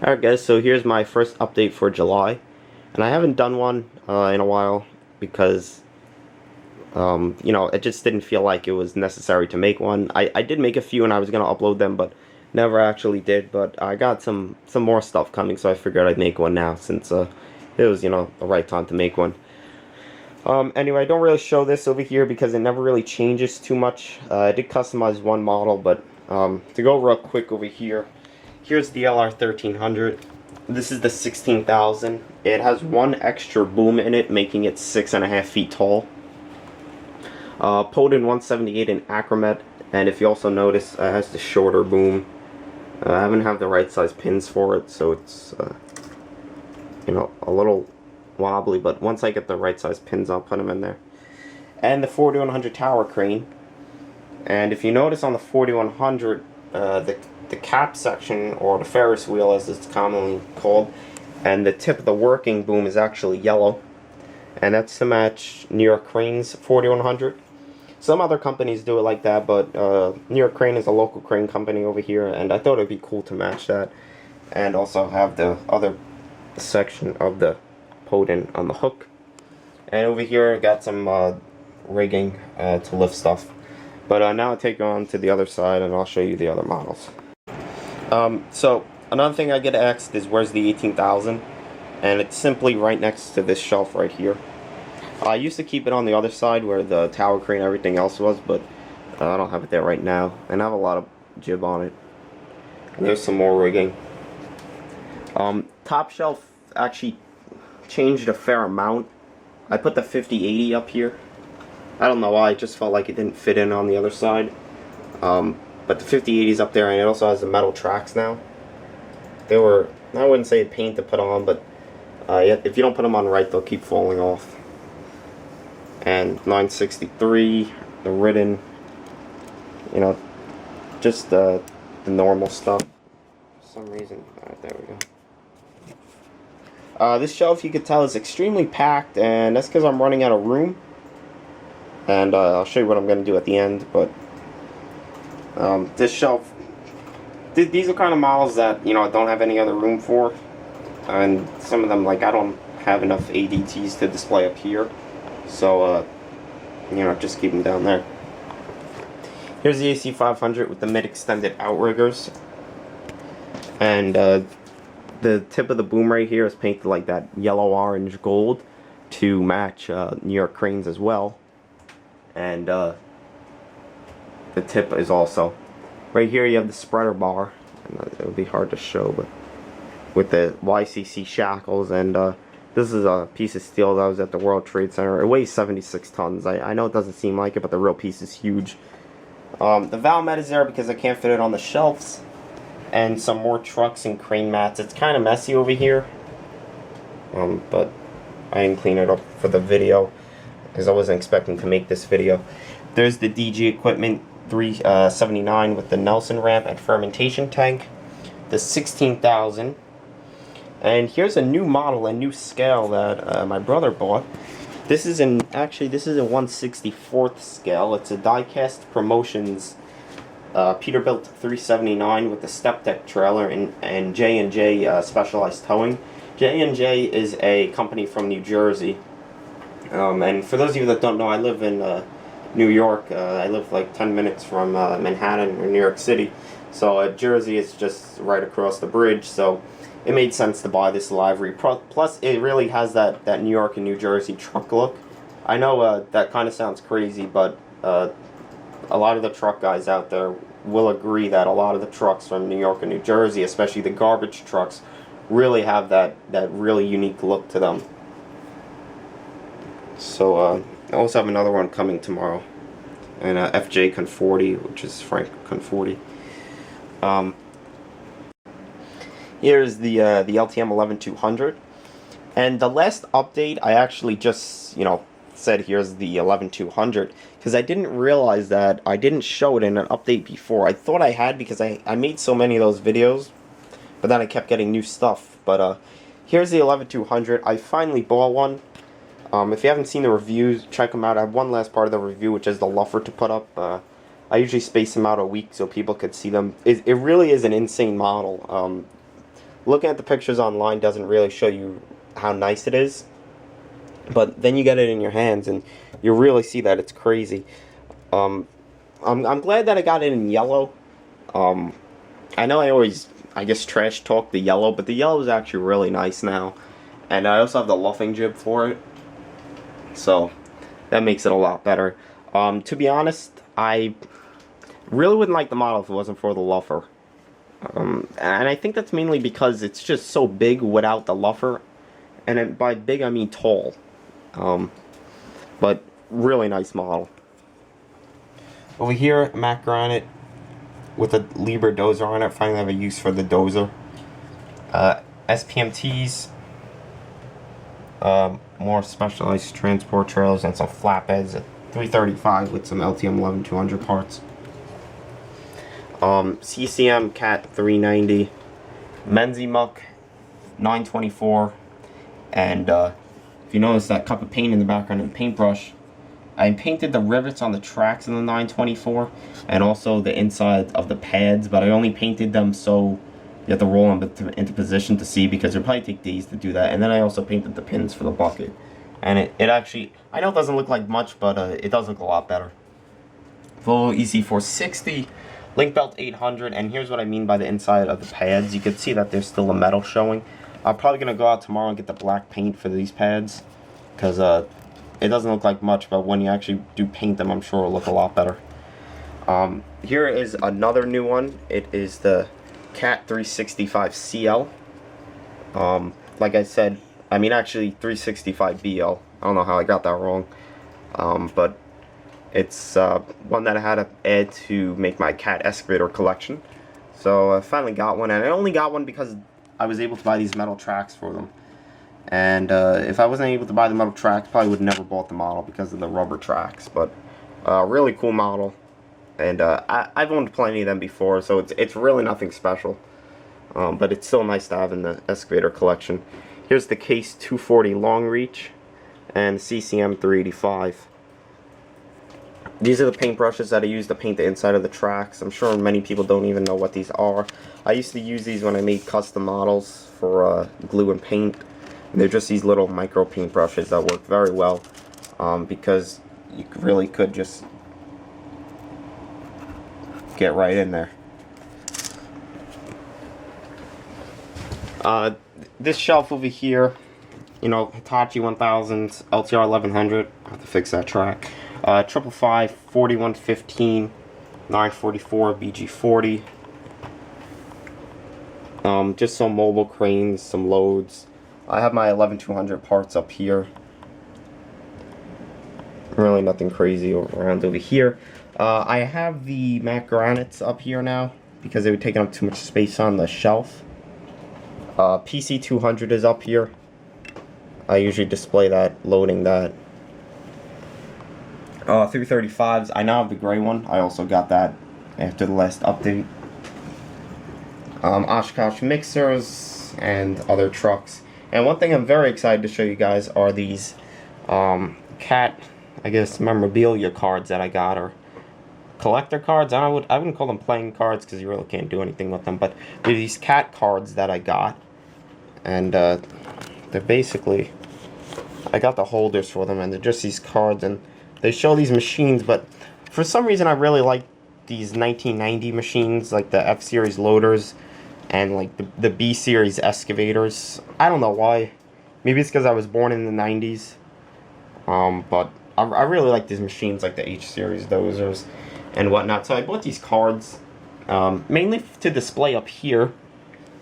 Alright guys, so here's my first update for July, and I haven't done one in a while because it just didn't feel like it was necessary to make one. I did make a few and I was going to upload them, but never actually did. But I got some more stuff coming, so I figured I'd make one now since it was, the right time to make one. Anyway, I don't really show this over here because it never really changes too much. I did customize one model, but to go real quick over here, here's the LR1300. This is the 16,000. It has one extra boom in it, making it 6.5 feet tall. Poden 178 in Acromet, and if you also notice, it has the shorter boom. I haven't have the right size pins for it, so it's a little wobbly, but once I get the right size pins, I'll put them in there. And the 4100 tower crane. And if you notice on the 4100, the cap section, or the Ferris wheel as it's commonly called, and the tip of the working boom is actually yellow, and that's to match New York Crane's 4100. Some other companies do it like that, but New York Crane is a local crane company over here, and I thought it'd be cool to match that, and also have the other section of the Poden on the hook. And over here I got some rigging to lift stuff. But now I'll take you on to the other side and I'll show you the other models. So another thing I get asked is where's the 18,000, and it's simply right next to this shelf right here. I used to keep it on the other side where the tower crane and everything else was, but I don't have it there right now, and I have a lot of jib on it. And there's some more rigging. Top shelf actually changed a fair amount. I put the 5080 up here. I don't know why, I just felt like it didn't fit in on the other side. But the 5080 is up there, and it also has the metal tracks now. They were, I wouldn't say a pain to put on, but if you don't put them on right, they'll keep falling off. And 963, the Ridden, just the normal stuff. For some reason, alright, there we go. This shelf, you could tell, is extremely packed, and that's because I'm running out of room. And I'll show you what I'm going to do at the end, but this shelf, these are kind of models that, I don't have any other room for, and some of them, like, I don't have enough ADTs to display up here, so, just keep them down there. Here's the AC500 with the mid-extended outriggers, and the tip of the boom right here is painted like that yellow-orange gold to match New York Cranes as well. And the tip is also right here. You have the spreader bar, and it would be hard to show, but with the YCC shackles, and this is a piece of steel that was at the World Trade Center. It weighs 76 tons. I know it doesn't seem like it, but the real piece is huge. The Valmet is there because I can't fit it on the shelves, and some more trucks and crane mats. It's kind of messy over here, but I didn't clean it up for the video because I wasn't expecting to make this video. There's the DG Equipment 379 with the Nelson ramp and fermentation tank, the 16,000, and here's a new model, a new scale that my brother bought. This is actually this is a 1/64th scale. It's a Diecast Promotions Peterbilt 379 with the step deck trailer and J&J Specialized Towing. J&J is a company from New Jersey. And for those of you that don't know, I live in New York. I live like 10 minutes from Manhattan or New York City. So Jersey is just right across the bridge. So it made sense to buy this livery. Plus, it really has that New York and New Jersey truck look. I know that kind of sounds crazy, but a lot of the truck guys out there will agree that a lot of the trucks from New York and New Jersey, especially the garbage trucks, really have that really unique look to them. So I also have another one coming tomorrow, and FJ Conforti, which is Frank Conforti. Here's the LTM 11200, and the last update I actually just said here's the 11200 because I didn't realize that I didn't show it in an update before. I thought I had because I made so many of those videos, but then I kept getting new stuff. But here's the 11200. I finally bought one. If you haven't seen the reviews, check them out. I have one last part of the review, which is the luffer to put up. I usually space them out a week so people could see them. It really is an insane model. looking at the pictures online doesn't really show you how nice it is. But then you get it in your hands and you really see that it's crazy. I'm glad that I got it in yellow. I know I always, I guess, trash talk the yellow, but the yellow is actually really nice now. And I also have the luffing jib for it. So that makes it a lot better. To be honest, I really wouldn't like the model if it wasn't for the luffer. And I think that's mainly because it's just so big without the luffer. And by big, I mean tall. But really nice model. Over here, matte granite with a Libre dozer on it. Finally have a use for the dozer. SPMTs. More specialized transport trailers and some flatbeds at 335 with some LTM 11200 parts. CCM Cat 390, Menzie Muck 924, and if you notice that cup of paint in the background and paintbrush, I painted the rivets on the tracks in the 924 and also the inside of the pads, but I only painted them so you have to roll them into position to see, because it'll probably take days to do that. And then I also painted the pins for the bucket. And it actually, I know it doesn't look like much, but it does look a lot better. Volvo EC460, link belt 800, and here's what I mean by the inside of the pads. You can see that there's still a metal showing. I'm probably going to go out tomorrow and get the black paint for these pads, because it doesn't look like much, but when you actually do paint them, I'm sure it'll look a lot better. Here is another new one. It is the Cat 365 CL. Like I said, I mean actually 365 BL. I don't know how I got that wrong. But it's one that I had to add to make my Cat Excavator collection. So I finally got one, and I only got one because I was able to buy these metal tracks for them. And if I wasn't able to buy the metal tracks, probably would have never bought the model because of the rubber tracks. But really cool model. And I've owned plenty of them before, so it's really nothing special. But it's still nice to have in the Excavator collection. Here's the Case 240 Long Reach and CCM 385. These are the paintbrushes that I use to paint the inside of the tracks. I'm sure many people don't even know what these are. I used to use these when I made custom models for glue and paint. And they're just these little micro paintbrushes that work very well, because you really could just get right in there. This shelf over here, you know, Hitachi 1000s, LTR 1100, I have to fix that track. 555, 4115, 944, BG40. Just some mobile cranes, some loads. I have my 11200 parts up here. Really nothing crazy around over here. I have the matte granites up here now because they were taking up too much space on the shelf. PC 200 is up here. I usually display that, loading that. 335s. I now have the gray one. I also got that after the last update. Oshkosh mixers and other trucks. And one thing I'm very excited to show you guys are these Cat, I guess, memorabilia cards that I got, or collector cards. I wouldn't call them playing cards because you really can't do anything with them, but they're these Cat cards that I got, and they're basically, I got the holders for them, and they're just these cards, and they show these machines, but for some reason I really like these 1990 machines, like the F-Series loaders and like the B-Series excavators. I don't know why. Maybe it's because I was born in the 90s. But I really like these machines, like the H-Series dozers and whatnot. So I bought these cards mainly to display up here.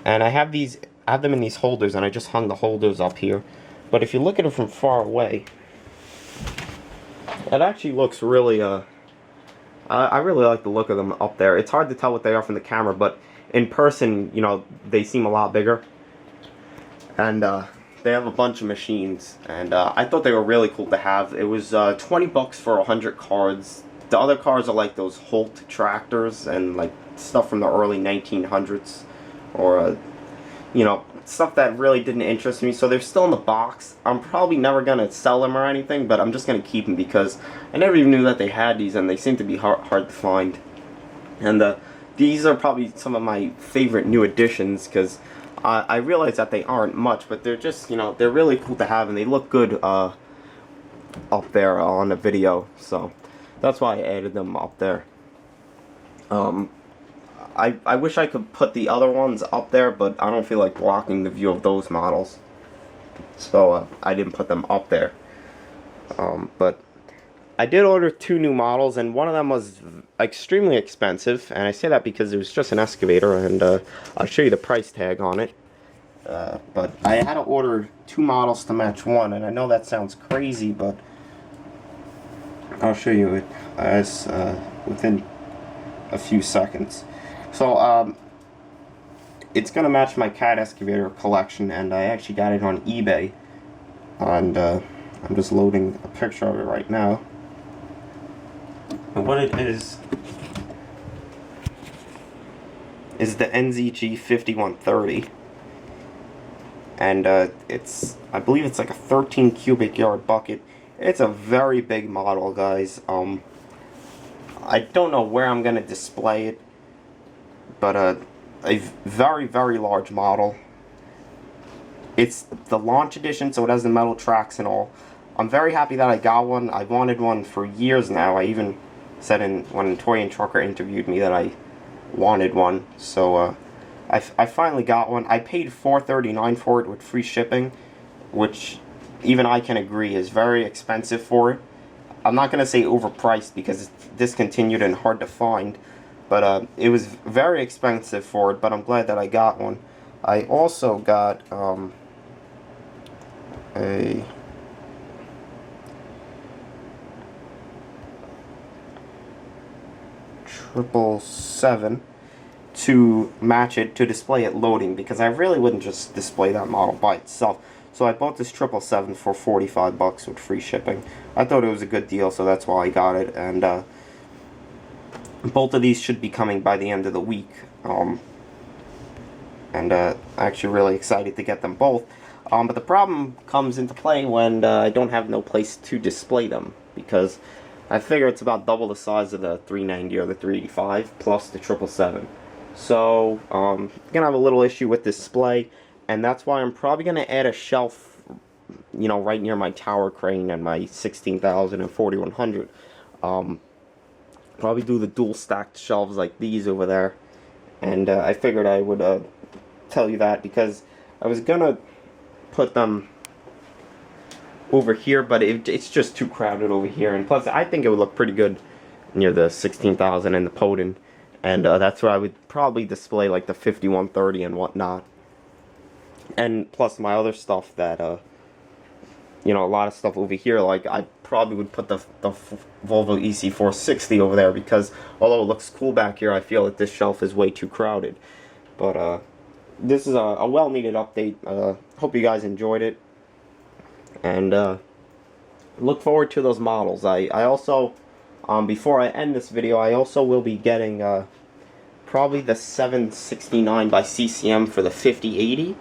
And I have them in these holders, and I just hung the holders up here. But if you look at it from far away, it actually looks really, I really like the look of them up there. It's hard to tell what they are from the camera, but in person, you know, they seem a lot bigger. And they have a bunch of machines, and I thought they were really cool to have. It was 20 bucks for 100 cards. The other cards are like those Holt tractors and like stuff from the early 1900s, or you know, stuff that really didn't interest me. So they're still in the box. I'm probably never gonna sell them or anything, but I'm just gonna keep them because I never even knew that they had these, and they seem to be hard to find. And these are probably some of my favorite new additions, because I realize that they aren't much, but they're just, you know, they're really cool to have, and they look good up there on the video, so that's why I added them up there. I wish I could put the other ones up there, but I don't feel like blocking the view of those models, so I didn't put them up there. But I did order 2 new models, and one of them was extremely expensive, and I say that because it was just an excavator, and I'll show you the price tag on it. But I had to order 2 models to match one, and I know that sounds crazy, but I'll show you it as within a few seconds. So it's gonna match my cat excavator collection, and I actually got it on eBay, and I'm just loading a picture of it right now. And what it is the NZG 5130, and I believe it's like a 13 cubic yard bucket. It's a very big model, guys. I don't know where I'm gonna display it, but a very, very large model. It's the launch edition, so it has the metal tracks and all. I'm very happy that I got one. I wanted one for years now. I even said when Toy and Trucker interviewed me that I wanted one. So I finally got one. I paid $4.39 for it with free shipping, which even I can agree is very expensive for it. I'm not going to say overpriced because it's discontinued and hard to find, but it was very expensive for it, but I'm glad that I got one. I also got a Triple-7 to match it, to display it loading, because I really wouldn't just display that model by itself. So I bought this 777 for 45 bucks with free shipping. I thought it was a good deal, so that's why I got it. And both of these should be coming by the end of the week. I'm actually really excited to get them both. But the problem comes into play when I don't have no place to display them, because I figure it's about double the size of the 390 or the 385 plus the 777. So I'm gonna have a little issue with display, and that's why I'm probably gonna add a shelf, you know, right near my tower crane and my 16,000 and 4100. Probably do the dual stacked shelves like these over there, and I figured I would tell you that, because I was gonna put them over here, but it's just too crowded over here, and plus I think it would look pretty good near the 16,000 and the Poden, and that's where I would probably display like the 5130 and whatnot, and plus my other stuff that you know, a lot of stuff over here. Like I probably would put the Volvo EC460 over there, because although it looks cool back here, I feel that this shelf is way too crowded. But this is a well-needed update. Hope you guys enjoyed it, and look forward to those models. I also, before I end this video, I also will be getting probably the 769 by CCM for the 5080.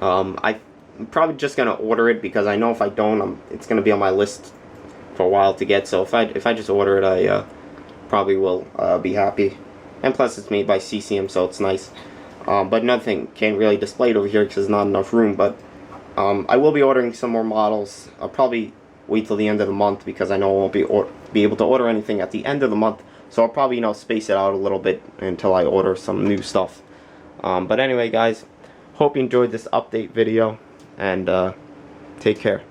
I'm probably just gonna order it, because I know if I don't, it's gonna be on my list for a while to get. So if I just order it, I probably will be happy. And plus, it's made by CCM, so it's nice. But another thing, can't really display it over here because there's not enough room. But I will be ordering some more models. I'll probably wait till the end of the month, because I know I won't be able to order anything at the end of the month. So I'll probably, you know, space it out a little bit until I order some new stuff. But anyway, guys, hope you enjoyed this update video, and take care.